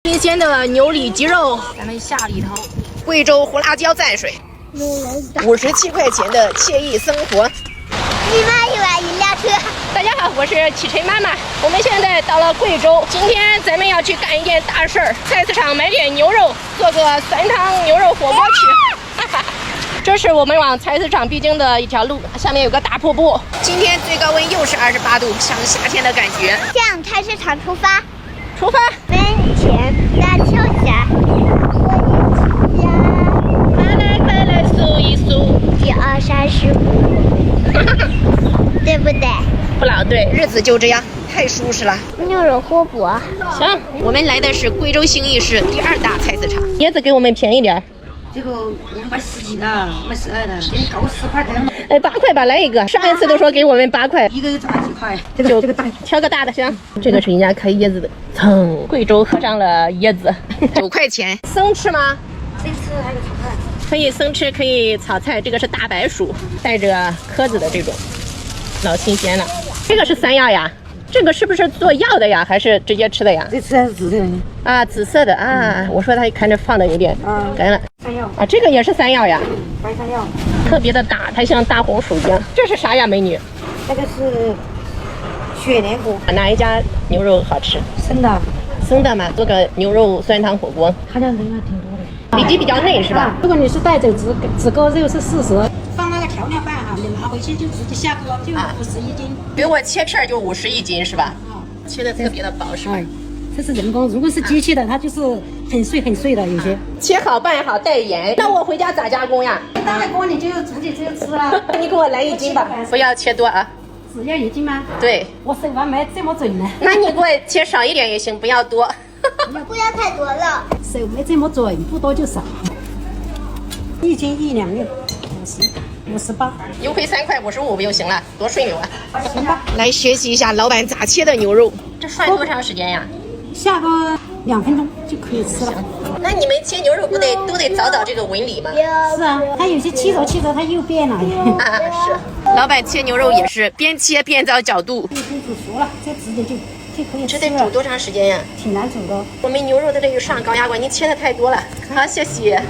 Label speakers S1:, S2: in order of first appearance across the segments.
S1: 新鲜的牛里脊肉，咱们下里头。贵州胡辣椒蘸水，57块钱的惬意生活。
S2: 1万1万一辆车。
S1: 大家好，我是启晨妈妈。我们现在到了贵州，今天咱们要去干一件大事儿，菜市场买点牛肉，做个酸汤牛肉火锅吃。哈哈。这是我们往菜市场必经的一条路，下面有个大瀑布。今天最高温又是28度，像夏天的感觉。
S2: 向菜市场出发。
S1: 出发。
S2: 门前大桥下，我的家。
S1: 快来数一数。
S2: 1、2、3、4、5，对不对？
S1: 不老对，日子就这样，太舒适了。
S2: 牛肉火锅。
S1: 行，我们来的是贵州兴义市第2大菜市场。椰子给我们便宜点。
S3: 这个我们买10斤了，买12的，给你搞10块钱。
S1: 哎，8块吧，来一个。上一次都说给我们8块，
S3: 一个赚几块。
S1: 这个大，挑个大的行。这个是人家开椰子的，噌，贵州喝上了椰子，9块钱。生吃吗？
S3: 生吃还有炒菜。
S1: 可以生吃，可以炒菜。这个是大白薯，带着壳子的这种，老新鲜了。这个是山药呀。这个是不是做药的呀，还是直接吃的呀？
S3: 这吃的是紫色的
S1: 啊，紫色的啊。我说它看着放的有点干了。
S3: 山药
S1: 啊，这个也是山药呀，
S3: 白山药，
S1: 特别的大，它像大红薯一样。这是啥呀，美女？
S3: 这个是雪莲锅。
S1: 哪一家牛肉好吃？
S3: 生的，
S1: 生的嘛，做个牛肉酸汤火锅。
S3: 他家人还挺多的。
S1: 里脊比较嫩是吧？
S4: 如果你是带走只勾肉是40，放那个调料拌哈，你拿回去就直接下锅，就50一斤。
S1: 给我切片就50一斤是吧？切的特别的薄是吧？
S4: 这是人工，如果是机器的，它就是很碎很碎的，有些。
S1: 切好拌好带盐，那我回家咋加工呀？
S4: 大锅你就直接吃了。
S1: 你给我来1斤吧，不要切多啊。
S4: 只要1斤吗？
S1: 对。
S4: 我手法没这么准呢。
S1: 那你给我切少一点也行，不要多。
S2: 不要太多了。
S4: 手没这么准，不多就少。1斤1两6，58。
S1: 优惠3块55不就行了？多顺溜啊！
S4: 行吧。
S1: 来学习一下老板咋切的牛肉。这涮多长时间呀？
S4: 下个2分钟就可以吃了。
S1: 那你们切牛肉不得都得找这个纹理吗？
S4: 是啊，它有些切着它又变了。
S1: 啊，是。老板切牛肉也是边切边找角度。
S4: 已经煮熟了，这直接就可以吃了。
S1: 这得煮多长时间呀？
S4: 挺难煮的。
S1: 我们牛肉在这里上高压锅，你切的太多了。好，谢谢。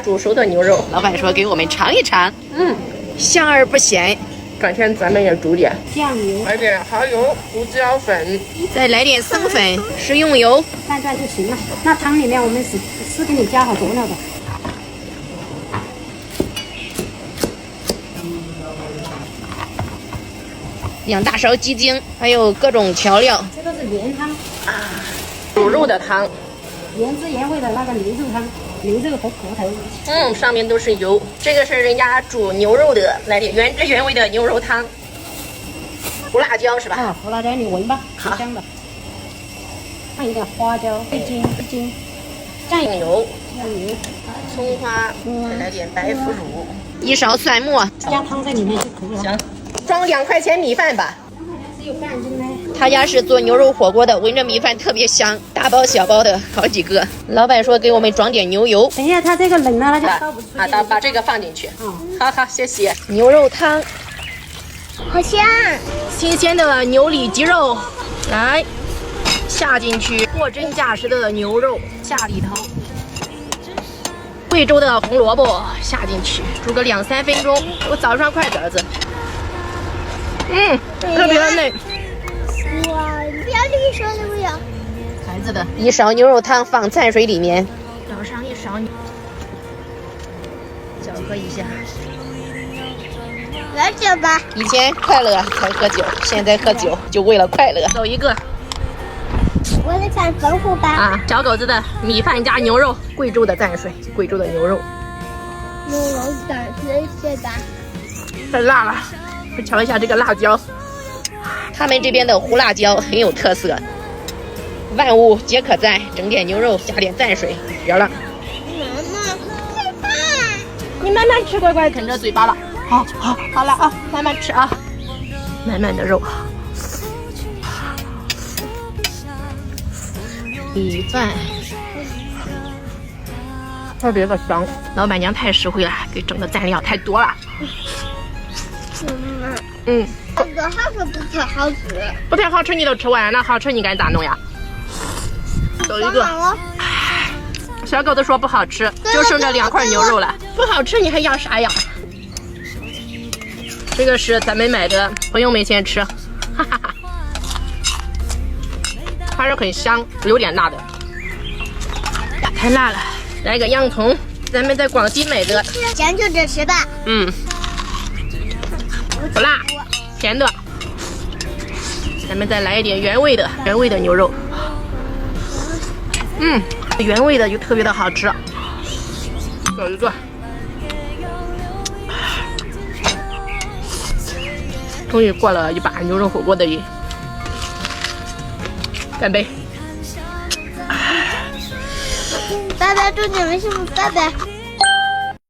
S1: 煮熟的牛肉，老板说给我们尝一尝。香而不咸。转天咱们也煮点
S4: 酱油，
S1: 来点蚝油、胡椒粉，再来点生粉、食用油，
S4: 拌拌就行了。那汤里面我们是给你加好佐料的。
S1: 2大勺鸡精，还有各种调料。
S4: 这个是原汤
S1: 啊，煮肉的汤，
S4: 原汁原味的那个牛肉汤，牛肉和骨头。
S1: 上面都是油。这个是人家煮牛肉的，来点原汁原味的牛肉汤。胡辣椒是吧？
S4: 啊，胡辣椒你闻吧，挺香的。放一点花椒，1斤，
S1: 酱油，葱花，再来点白腐乳，1勺蒜末，
S4: 加汤在里面就可以了。
S1: 行，装2块钱米饭吧。
S4: 只有半斤呢。
S1: 他家是做牛肉火锅的，闻着米饭特别香，大包小包的好几个。老板说给我们装点牛油。
S4: 等一下，它这个冷了，它就倒不出去。
S1: 啊，把这个放进去。好，谢谢。牛肉汤，
S2: 好香！
S1: 新鲜的牛里脊肉，来下进去。货真价实的牛肉下里头。贵州的红萝卜下进去，煮个2、3分钟。我早上快点子。特别的嫩。
S2: 哇，不要这个勺子，不要。
S1: 孩子的1勺牛肉汤放蘸水里面，舀上1勺，搅和一下。
S2: 来酒吧。
S1: 以前快乐才喝酒，现在喝酒就为了快乐。走一个。
S2: 我得看丰富吧。
S1: 啊，小狗子的米饭加牛肉，贵州的蘸水，贵州的牛肉。
S2: 牛肉蘸水对吧？
S1: 太辣了，瞧一下这个辣椒。他们这边的胡辣椒很有特色，万物皆可蘸，整点牛肉加点蘸水，绝了。
S2: 妈妈，
S1: 你慢慢吃，乖乖啃着嘴巴了。好了啊，慢慢吃啊，满满的肉。米饭特别的香，老板娘太实惠了，给整的蘸料太多了。
S2: 这个好像不太好吃。
S1: 不太好吃你都吃完了，好吃你该咋弄呀？走一个。小狗都说不好吃，就剩这2块牛肉了。不好吃你还要啥呀？这个是咱们买的，朋友们先吃，哈哈哈。还是很香，有点辣的。太辣了，来个洋葱，咱们在广西买的。
S2: 将就着吃吧。
S1: 不辣，甜的。咱们再来一点原味的牛肉。原味的就特别的好吃。走一个。终于过了一把牛肉火锅的瘾。干杯！
S2: 拜拜，祝你们幸福，拜拜。